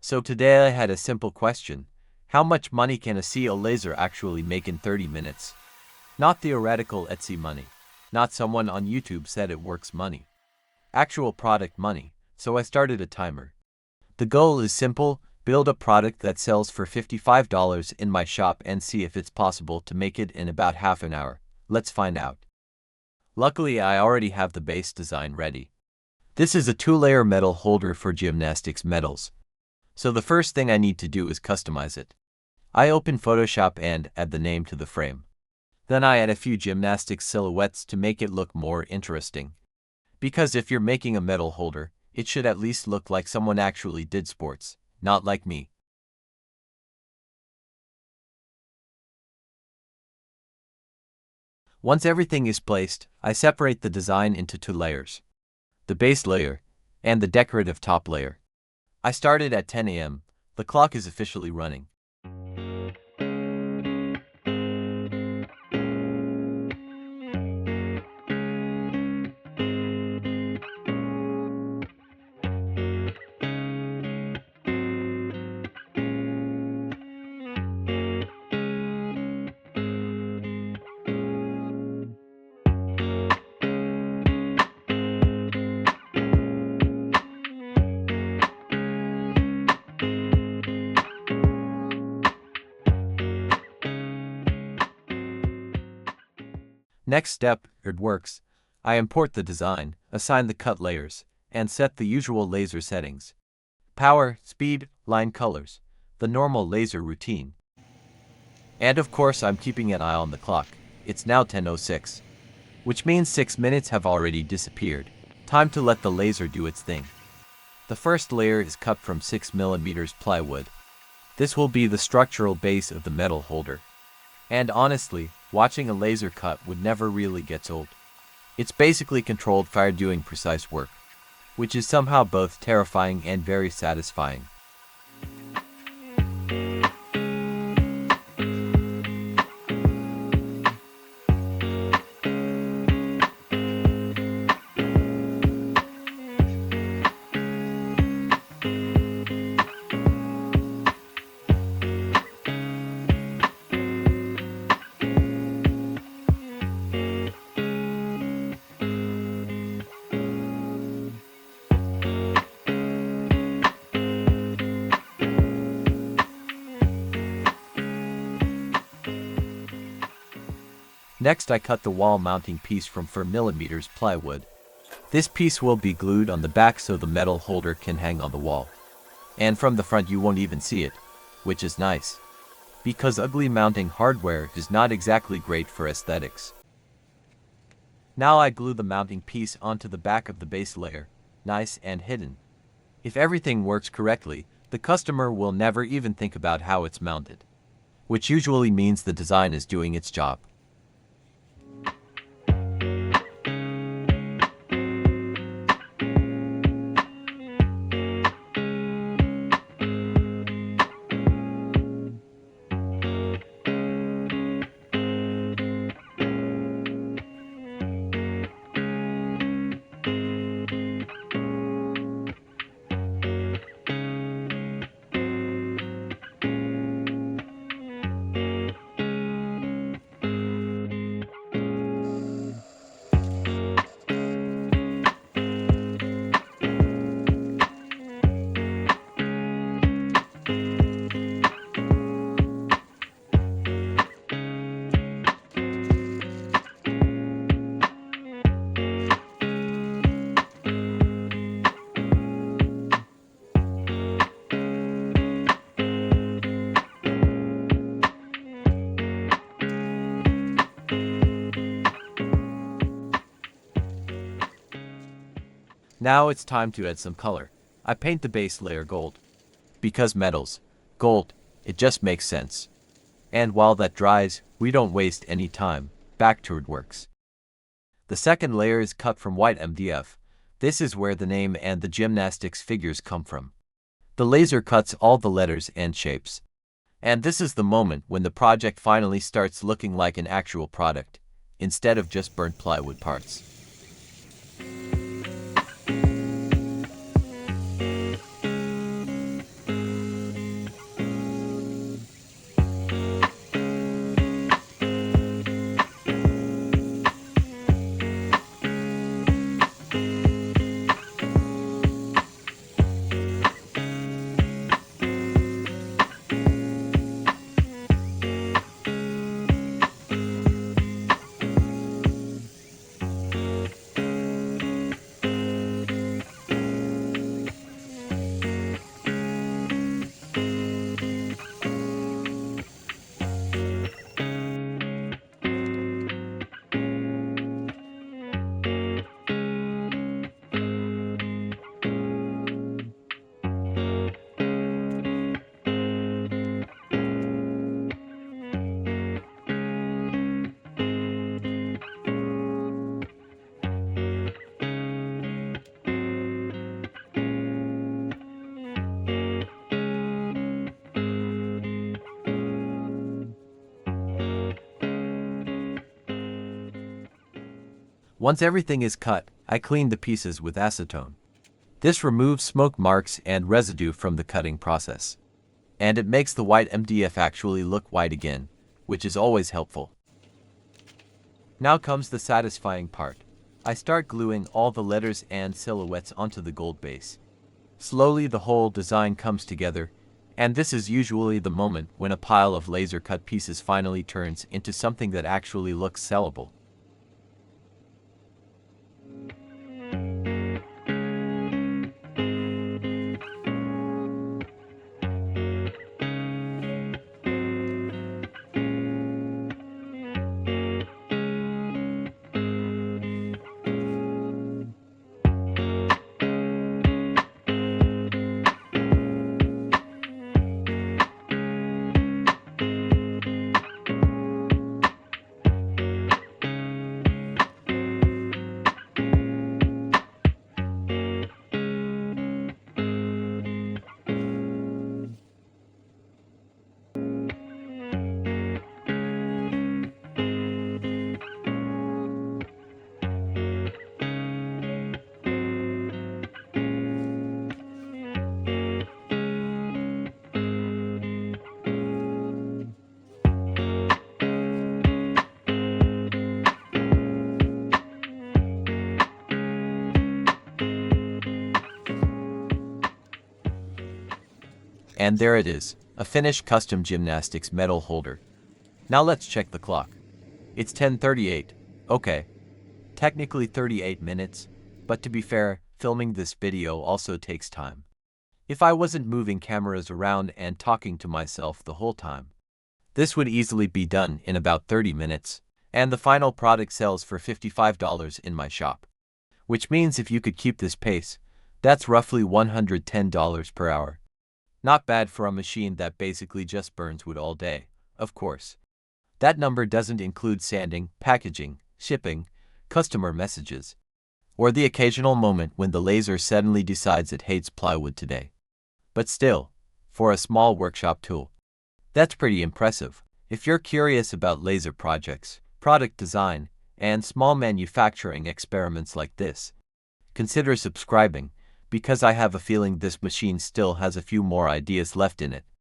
So today I had a simple question. How much money can a CO laser actually make in 30 minutes? Not theoretical Etsy money. Not someone on YouTube said it works money. Actual product money. So I started a timer. The goal is simple: build a product that sells for $55 in my shop and see if it's possible to make it in about half an hour. Let's find out. Luckily, I already have the base design ready. This is a 2-layer metal holder for gymnastics medals. So the first thing I need to do is customize it. I open Photoshop and add the name to the frame. Then I add a few gymnastics silhouettes to make it look more interesting. Because if you're making a metal holder, it should at least look like someone actually did sports, not like me. Once everything is placed, I separate the design into 2 layers. The base layer and the decorative top layer. I started at 10 a.m. The clock is officially running. Next step, RDWorks. I import the design, assign the cut layers, and set the usual laser settings. Power, speed, line colors. The normal laser routine. And of course I'm keeping an eye on the clock. It's now 10:06. Which means 6 minutes have already disappeared. Time to let the laser do its thing. The first layer is cut from 6mm plywood. This will be the structural base of the metal holder. And honestly, watching a laser cut would never really get old. It's basically controlled fire doing precise work, which is somehow both terrifying and very satisfying. Next, I cut the wall mounting piece from 4mm plywood. This piece will be glued on the back so the metal holder can hang on the wall. And from the front you won't even see it, which is nice. Because ugly mounting hardware is not exactly great for aesthetics. Now I glue the mounting piece onto the back of the base layer, nice and hidden. If everything works correctly, the customer will never even think about how it's mounted. Which usually means the design is doing its job. Now it's time to add some color. I paint the base layer gold. Because metals, gold, it just makes sense. And while that dries, we don't waste any time. Back to RDWorks. The second layer is cut from white MDF. This is where the name and the gymnastics figures come from. The laser cuts all the letters and shapes. And this is the moment when the project finally starts looking like an actual product, instead of just burnt plywood parts. Once everything is cut, I clean the pieces with acetone. This removes smoke marks and residue from the cutting process. And it makes the white MDF actually look white again, which is always helpful. Now comes the satisfying part. I start gluing all the letters and silhouettes onto the gold base. Slowly the whole design comes together, and this is usually the moment when a pile of laser-cut pieces finally turns into something that actually looks sellable. And there it is, a finished custom gymnastics medal holder. Now let's check the clock. It's 10:38. Okay. Technically 38 minutes, but to be fair, filming this video also takes time. If I wasn't moving cameras around and talking to myself the whole time, this would easily be done in about 30 minutes, and the final product sells for $55 in my shop. Which means if you could keep this pace, that's roughly $110 per hour. Not bad for a machine that basically just burns wood all day, of course. That number doesn't include sanding, packaging, shipping, customer messages, or the occasional moment when the laser suddenly decides it hates plywood today. But still, for a small workshop tool, that's pretty impressive. If you're curious about laser projects, product design, and small manufacturing experiments like this, consider subscribing, because I have a feeling this machine still has a few more ideas left in it.